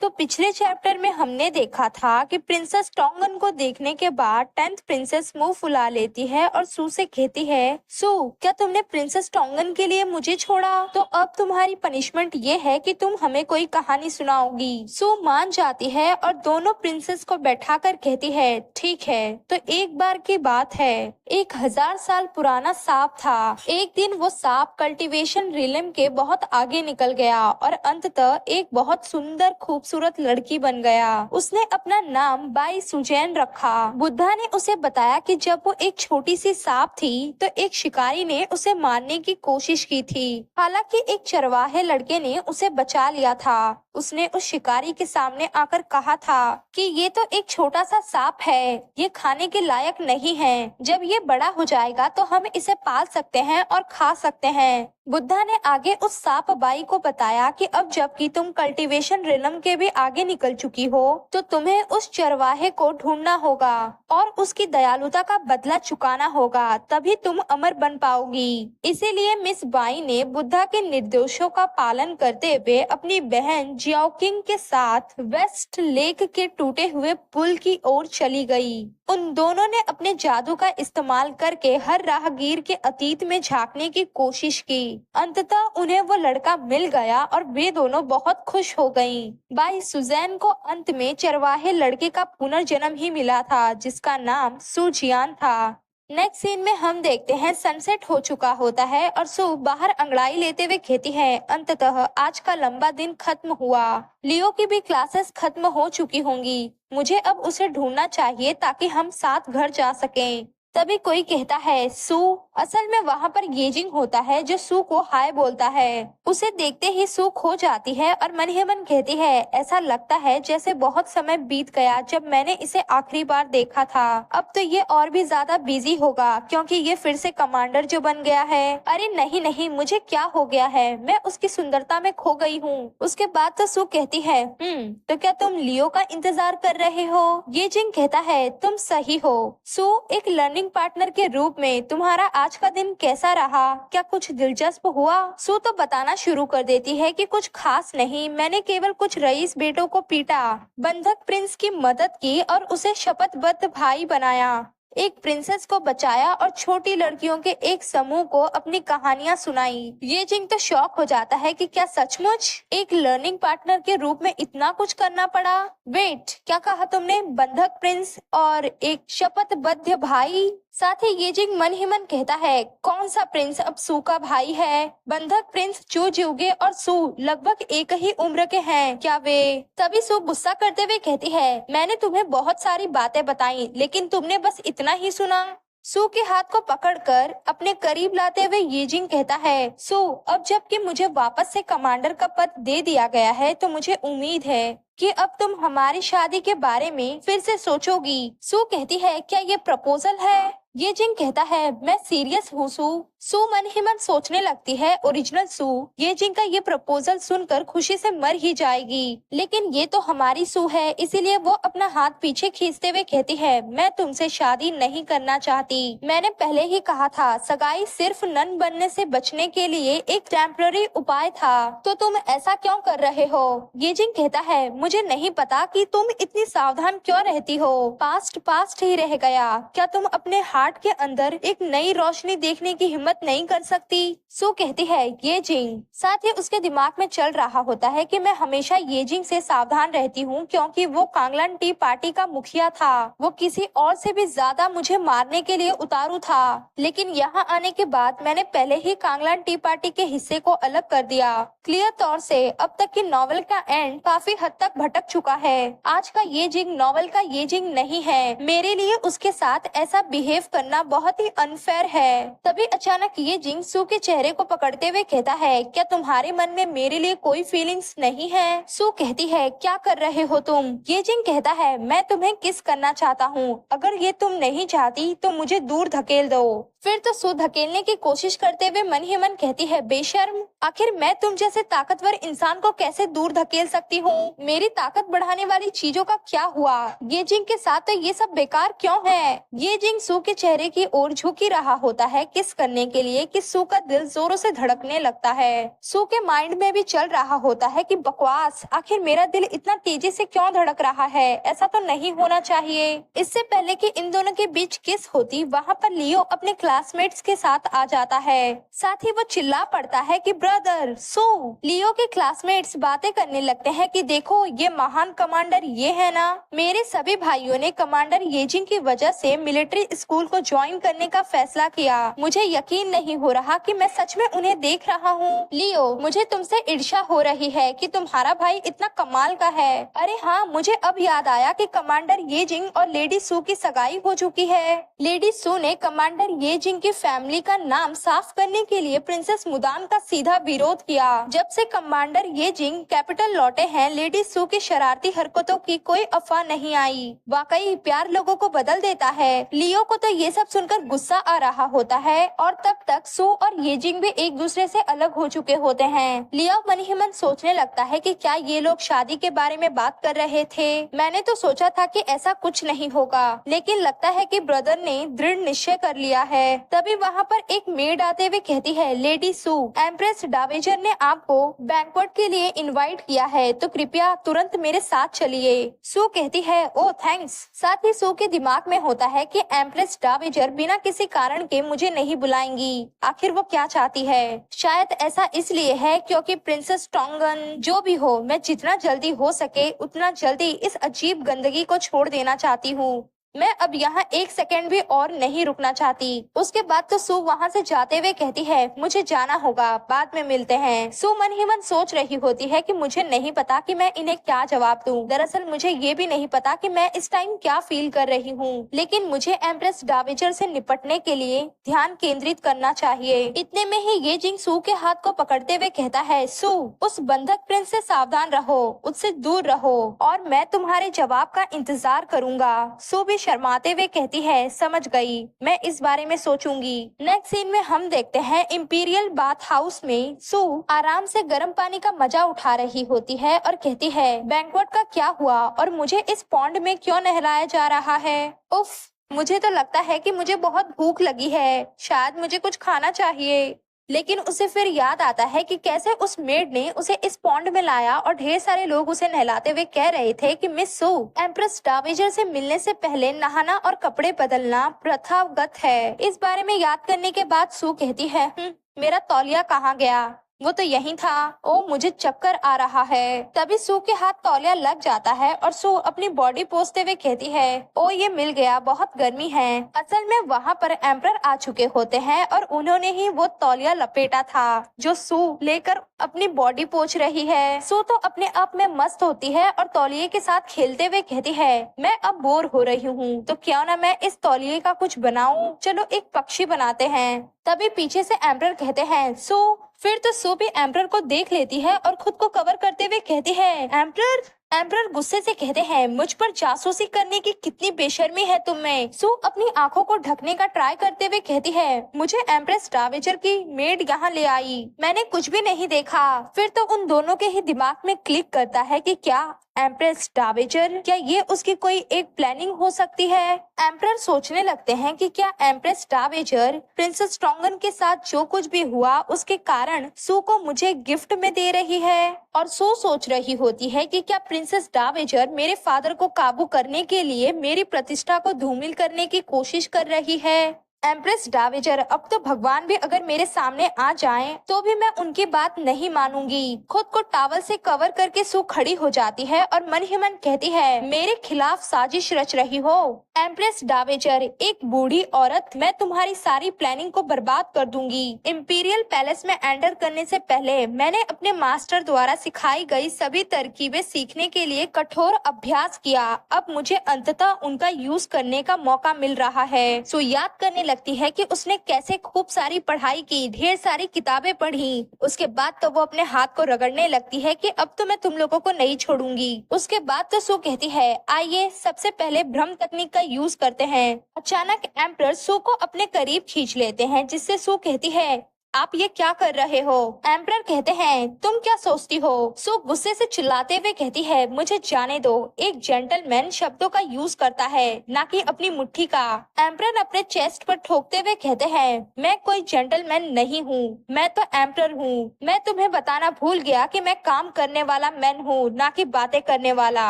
तो पिछले चैप्टर में हमने देखा था कि प्रिंसेस टोंगन को देखने के बाद 10th प्रिंसेस मुंह फुला लेती है और सू से कहती है, सू क्या तुमने प्रिंसेस टोंगन के लिए मुझे छोड़ा? तो अब तुम्हारी पनिशमेंट ये है कि तुम हमें कोई कहानी सुनाओगी। सू मान जाती है और दोनों प्रिंसेस को बैठाकर कहती है, ठीक है। तो एक बार की बात है, 1000 साल पुराना सांप था। एक दिन वो सांप कल्टीवेशन रिलम के बहुत आगे निकल गया और अंततः एक बहुत सुंदर खूबसूरत लड़की बन गया। उसने अपना नाम बाई सुजैन रखा। बुद्धा ने उसे बताया कि जब वो एक छोटी सी सांप थी तो एक शिकारी ने उसे मारने की कोशिश की थी। हालांकि एक चरवाहे लड़के ने उसे बचा लिया था। उसने उस शिकारी के सामने आकर कहा था कि ये तो एक छोटा सा सांप है, ये खाने के लायक नहीं है। जब ये बड़ा हो जाएगा तो हम इसे पाल सकते हैं और खा सकते हैं। बुद्धा ने आगे उस सांप बाई को बताया कि अब जबकि तुम कल्टीवेशन रिलम के भी आगे निकल चुकी हो तो तुम्हें उस चरवाहे को ढूंढना होगा और उसकी दयालुता का बदला चुकाना होगा, तभी तुम अमर बन पाओगी। इसीलिए मिस बाई ने बुद्धा के निर्देशों का पालन करते हुए अपनी बहन जियाओकिंग के साथ वेस्ट लेक के टूटे हुए पुल की ओर चली गई। उन दोनों ने अपने जादू का इस्तेमाल करके हर राहगीर के अतीत में झांकने की कोशिश की। अंततः उन्हें वो लड़का मिल गया और वे दोनों बहुत खुश हो गईं। बाई सुजैन को अंत में चरवाहे लड़के का पुनर्जन्म ही मिला था जिसका नाम सुजियान था। नेक्स्ट सीन में हम देखते हैं सनसेट हो चुका होता है और सू बाहर अंगड़ाई लेते हुए कहती है, अंततः आज का लंबा दिन खत्म हुआ। लियो की भी क्लासेस खत्म हो चुकी होंगी। मुझे अब उसे ढूंढना चाहिए ताकि हम साथ घर जा सकें। तभी कोई कहता है, सू। असल में वहाँ पर येजिंग होता है जो सू को हाय बोलता है। उसे देखते ही सू खो जाती है और मन ही मन कहती है, ऐसा लगता है जैसे बहुत समय बीत गया जब मैंने इसे आखिरी बार देखा था। अब तो ये और भी ज्यादा बिजी होगा क्योंकि ये फिर से कमांडर जो बन गया है। अरे नहीं नहीं, मुझे क्या हो गया है, मैं उसकी सुंदरता में खो गई हूँ। उसके बाद तो सू कहती है, तो क्या तुम लियो का इंतजार कर रहे हो? येजिंग कहता है, तुम सही हो। सू, एक लर्निंग पार्टनर के रूप में तुम्हारा आज का दिन कैसा रहा? क्या कुछ दिलचस्प हुआ? सू तो बताना शुरू कर देती है कि कुछ खास नहीं, मैंने केवल कुछ रईस बेटों को पीटा, बंधक प्रिंस की मदद की और उसे शपथबद्ध भाई बनाया, एक प्रिंसेस को बचाया और छोटी लड़कियों के एक समूह को अपनी कहानियां सुनाई। ये जिंग तो शॉक हो जाता है कि क्या सचमुच एक लर्निंग पार्टनर के रूप में इतना कुछ करना पड़ा। वेट, क्या कहा तुमने? बंधक प्रिंस और एक शपथबद्ध भाई? साथ ही ये जिंग मन ही मन कहता है, कौन सा प्रिंस अब सू का भाई है? बंधक प्रिंस चू जिउगे और सू लगभग एक ही उम्र के हैं क्या वे? तभी सू गुस्सा करते हुए कहती है, मैंने तुम्हें बहुत सारी बातें बताई लेकिन तुमने बस इतना ही सुना। सू के हाथ को पकड़कर अपने करीब लाते हुए येजिंग कहता है, सू, अब जबकि मुझे वापस से कमांडर का पद दे दिया गया है तो मुझे उम्मीद है कि अब तुम हमारी शादी के बारे में फिर से सोचोगी। सू कहती है, क्या ये प्रपोजल है? ये जिंग कहता है, मैं सीरियस हूँ सू। सू मन ही मन सोचने लगती है, ओरिजिनल सू ये जिंग का ये प्रपोजल सुनकर खुशी से मर ही जाएगी, लेकिन ये तो हमारी सू है। इसीलिए वो अपना हाथ पीछे खींचते हुए कहती है, मैं तुमसे शादी नहीं करना चाहती। मैंने पहले ही कहा था, सगाई सिर्फ नन बनने से बचने के लिए एक टेम्पररी उपाय था, तो तुम ऐसा क्यों कर रहे हो? ये जिंग कहता है, मुझे नहीं पता कि तुम इतनी सावधान क्यों रहती हो। पास्ट पास्ट ही रह गया। क्या तुम अपने हार्ट के अंदर एक नई रोशनी देखने की हिम्मत नहीं कर सकती? सू कहती है, ये जिंग। साथ ही उसके दिमाग में चल रहा होता है कि मैं हमेशा ये जिंग से सावधान रहती हूँ क्योंकि वो कांगलन टी पार्टी का मुखिया था। वो किसी और से भी ज्यादा मुझे मारने के लिए उतारू था, लेकिन यहाँ आने के बाद मैंने पहले ही कांगलन टी पार्टी के हिस्से को अलग कर दिया। क्लियर तौर से अब तक की नॉवेल का एंड काफी हद तक भटक चुका है। आज का ये जिंग नॉवेल का ये जिंग नहीं है। मेरे लिए उसके साथ ऐसा बिहेव करना बहुत ही अनफेयर है। तभी अचानक ये जिंग सू के चेहरे को पकड़ते हुए कहता है, क्या तुम्हारे मन में मेरे लिए कोई फीलिंग्स नहीं है? सू कहती है, क्या कर रहे हो तुम? ये जिंग कहता है, मैं तुम्हें किस करना चाहता हूँ। अगर ये तुम नहीं चाहती तो मुझे दूर धकेल दो। फिर तो सू धकेलने की कोशिश करते हुए मन ही मन कहती है, बेशर्म, आखिर मैं तुम जैसे ताकतवर इंसान को कैसे दूर धकेल सकती हूँ? मेरी ताकत बढ़ाने वाली चीजों का क्या हुआ? ये जिंग के साथ तो ये सब बेकार क्यों है? ये जिंग सू के चेहरे की ओर झुक ही रहा होता है किस करने के लिए कि सू का दिल जोरों से धड़कने लगता है। सू के माइंड में भी चल रहा होता है कि बकवास, आखिर मेरा दिल इतना तेजी से क्यों धड़क रहा है, ऐसा तो नहीं होना चाहिए। इससे पहले कि इन दोनों के बीच किस होती, वहाँ पर लियो अपने क्लासमेट्स के साथ आ जाता है। साथ ही वो चिल्ला पड़ता है कि ब्रदर सू। लियो के क्लासमेट्स बातें करने लगते हैं कि देखो ये महान कमांडर ये है ना, मेरे सभी भाइयों ने कमांडर येजिंग की वजह से मिलिट्री स्कूल को ज्वाइन करने का फैसला किया। मुझे यकीन नहीं हो रहा कि मैं सच में उन्हें देख रहा हूँ। लियो, मुझे तुमसे ईर्ष्या हो रही है कि तुम्हारा भाई इतना कमाल का है। अरे हाँ, मुझे अब याद आया कि कमांडर येजिंग और लेडी सू की सगाई हो चुकी है। लेडी सू ने कमांडर येजिंग की फैमिली का नाम साफ करने के लिए प्रिंसेस मुदान का सीधा विरोध किया। जब से कमांडर येजिंग कैपिटल लौटे हैं, लेडी सू की शरारती हरकतों की कोई अफवाह नहीं आई। वाकई प्यार लोगों को बदल देता है। लियो को तो ये सब सुनकर गुस्सा आ रहा होता है और तब तक सू और येजिंग भी एक दूसरे से अलग हो चुके होते हैं। लियो मन ही मन सोचने लगता है कि क्या ये लोग शादी के बारे में बात कर रहे थे। मैंने तो सोचा था कि ऐसा कुछ नहीं होगा, लेकिन लगता है कि ब्रदर ने दृढ़ निश्चय कर लिया है। तभी वहाँ पर एक मेड आते हुए कहती है, लेडी सू, एम्प्रेस डावेजर ने आपको बैंक्वेट के लिए इनवाइट किया है, तो कृपया तुरंत मेरे साथ चलिए। सू कहती है, ओ थैंक्स। साथ ही सू के दिमाग में होता है कि एम्प्रेस डावेजर बिना किसी कारण के मुझे नहीं बुलाएंगी। आखिर वो क्या चाहती है? शायद ऐसा इसलिए है क्योंकि प्रिंसेस टोंगन, जो भी हो, मैं जितना जल्दी हो सके उतना जल्दी इस अजीब गंदगी को छोड़ देना चाहती हूँ। मैं अब यहाँ एक सेकंड भी और नहीं रुकना चाहती। उसके बाद तो सू वहाँ से जाते हुए कहती है, मुझे जाना होगा, बाद में मिलते हैं। सू मन ही मन सोच रही होती है कि मुझे नहीं पता कि मैं इन्हें क्या जवाब दूं। दरअसल मुझे ये भी नहीं पता कि मैं इस टाइम क्या फील कर रही हूँ, लेकिन मुझे एम्प्रेस डावेजर से निपटने के लिए ध्यान केंद्रित करना चाहिए। इतने में ही येजिंग सू के हाथ को पकड़ते हुए कहता है, सू, उस बंधक प्रिंस से सावधान रहो, उससे दूर रहो और मैं तुम्हारे जवाब का इंतजार करूंगा। सू भी शर्माते हुए कहती है, समझ गई, मैं इस बारे में सोचूंगी। नेक्स्ट सीन में हम देखते हैं इंपीरियल बाथ हाउस में सू आराम से गर्म पानी का मजा उठा रही होती है और कहती है, बैंक्वेट का क्या हुआ और मुझे इस पॉन्ड में क्यों नहलाया जा रहा है? उफ, मुझे तो लगता है कि मुझे बहुत भूख लगी है, शायद मुझे कुछ खाना चाहिए। लेकिन उसे फिर याद आता है कि कैसे उस मेड ने उसे इस पॉन्ड में लाया और ढेर सारे लोग उसे नहलाते हुए कह रहे थे कि मिस सू, एम्प्रेस डावेजर से मिलने से पहले नहाना और कपड़े बदलना प्रथागत है। इस बारे में याद करने के बाद सू कहती है, मेरा तौलिया कहाँ गया? वो तो यही था। ओ, मुझे चक्कर आ रहा है। तभी सू के हाथ तौलिया लग जाता है और सू अपनी बॉडी पोंछते हुए कहती है, ओ ये मिल गया, बहुत गर्मी है। असल में वहाँ पर एम्परर आ चुके होते हैं और उन्होंने ही वो तौलिया लपेटा था जो सू लेकर अपनी बॉडी पोंछ रही है। सू तो अपने आप में मस्त होती है और तौलिए के साथ खेलते हुए कहती है, मैं अब बोर हो रही हूँ, तो क्यों ना मैं इस तौलिए का कुछ बनाऊं, चलो एक पक्षी बनाते हैं। तभी पीछे से एम्परर कहते हैं, सू। फिर तो सू भी एम्परर को देख लेती है और खुद को कवर करते हुए कहती है, एम्परर। एम्परर गुस्से से कहते हैं, मुझ पर जासूसी करने की कितनी बेशर्मी है तुम में। सू अपनी आंखों को ढकने का ट्राई करते हुए कहती है, मुझे एम्प्रेस डावेजर की मेड यहाँ ले आई, मैंने कुछ भी नहीं देखा। फिर तो उन दोनों के ही दिमाग में क्लिक करता है कि क्या एम्प्रेस डावेजर, क्या ये उसकी कोई एक प्लानिंग हो सकती है। एम्परर सोचने लगते हैं कि क्या एम्प्रेस डावेजर प्रिंसेस टोंगन के साथ जो कुछ भी हुआ उसके कारण सू को मुझे गिफ्ट में दे रही है। और सू सोच रही होती है कि क्या प्रिंसेस डावेजर मेरे फादर को काबू करने के लिए मेरी प्रतिष्ठा को धूमिल करने की कोशिश कर रही है। एम्प्रेस डावेजर, अब तो भगवान भी अगर मेरे सामने आ जाएं, तो भी मैं उनकी बात नहीं मानूंगी। खुद को टॉवल से कवर करके सू खड़ी हो जाती है और मन ही मन कहती है, मेरे खिलाफ साजिश रच रही हो। एम्प्रेस डावेजर, एक बूढ़ी औरत, मैं तुम्हारी सारी प्लानिंग को बर्बाद कर दूंगी। इंपीरियल पैलेस में एंटर करने से पहले मैंने अपने मास्टर द्वारा सिखाई गई सभी तरकीबें सीखने के लिए कठोर अभ्यास किया। अब मुझे अंततः उनका यूज करने का मौका मिल रहा है। सो याद करने लगती है कि उसने कैसे खूब सारी पढ़ाई की, ढेर सारी किताबें पढ़ी। उसके बाद तो वो अपने हाथ को रगड़ने लगती है कि अब तो मैं तुम लोगों को नहीं छोड़ूंगी। उसके बाद तो सू कहती है, आइए सबसे पहले भ्रम तकनीक का यूज करते हैं। अचानक एम्परर सू को अपने करीब खींच लेते हैं, जिससे सू कहती है, आप ये क्या कर रहे हो? एम्परर कहते हैं तुम क्या सोचती हो? सू गुस्से से चिल्लाते हुए कहती है मुझे जाने दो, एक जेंटलमैन शब्दों का यूज करता है ना कि अपनी मुट्ठी का। एम्परर अपने चेस्ट पर ठोकते हुए कहते हैं मैं कोई जेंटलमैन नहीं हूँ, मैं तो एम्परर हूँ। मैं तुम्हें बताना भूल गया कि मैं काम करने वाला मैन हूँ ना कि बातें करने वाला।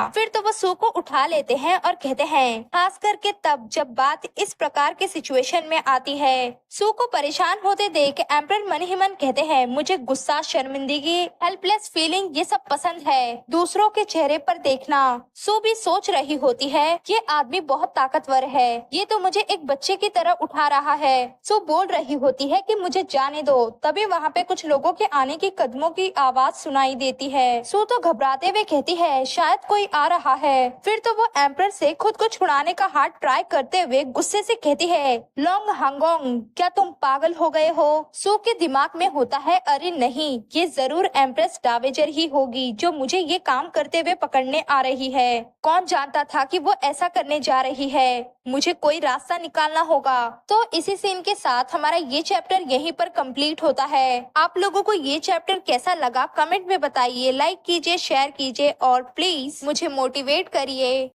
फिर तो वो सू को उठा लेते हैं और कहते हैं खास करके तब जब बात इस प्रकार के सिचुएशन में आती है। सू को परेशान होते देख एम्परर मन ही मन कहते हैं मुझे गुस्सा, शर्मिंदगी, हेल्पलेस फीलिंग ये सब पसंद है, दूसरों के चेहरे पर देखना। सू भी सोच रही होती है ये आदमी बहुत ताकतवर है, ये तो मुझे एक बच्चे की तरह उठा रहा है। सू बोल रही होती है कि मुझे जाने दो, तभी वहाँ पे कुछ लोगों के आने की कदमों की आवाज सुनाई देती है। सू तो घबराते हुए कहती है शायद कोई आ रहा है। फिर तो वो एम्परर से खुद को छुड़ाने का हाथ ट्राई करते हुए गुस्से से कहती है लोंग हांगोंग, क्या तुम पागल हो गए हो? सू के दिमाग में होता है अरे नहीं, ये जरूर एम्प्रेस डावेजर ही होगी जो मुझे ये काम करते हुए पकड़ने आ रही है। कौन जानता था कि वो ऐसा करने जा रही है, मुझे कोई रास्ता निकालना होगा। तो इसी सीन के साथ हमारा ये चैप्टर यहीं पर कंप्लीट होता है। आप लोगों को ये चैप्टर कैसा लगा कमेंट में बताइए, लाइक कीजिए, शेयर कीजिए और प्लीज मुझे मोटिवेट करिए।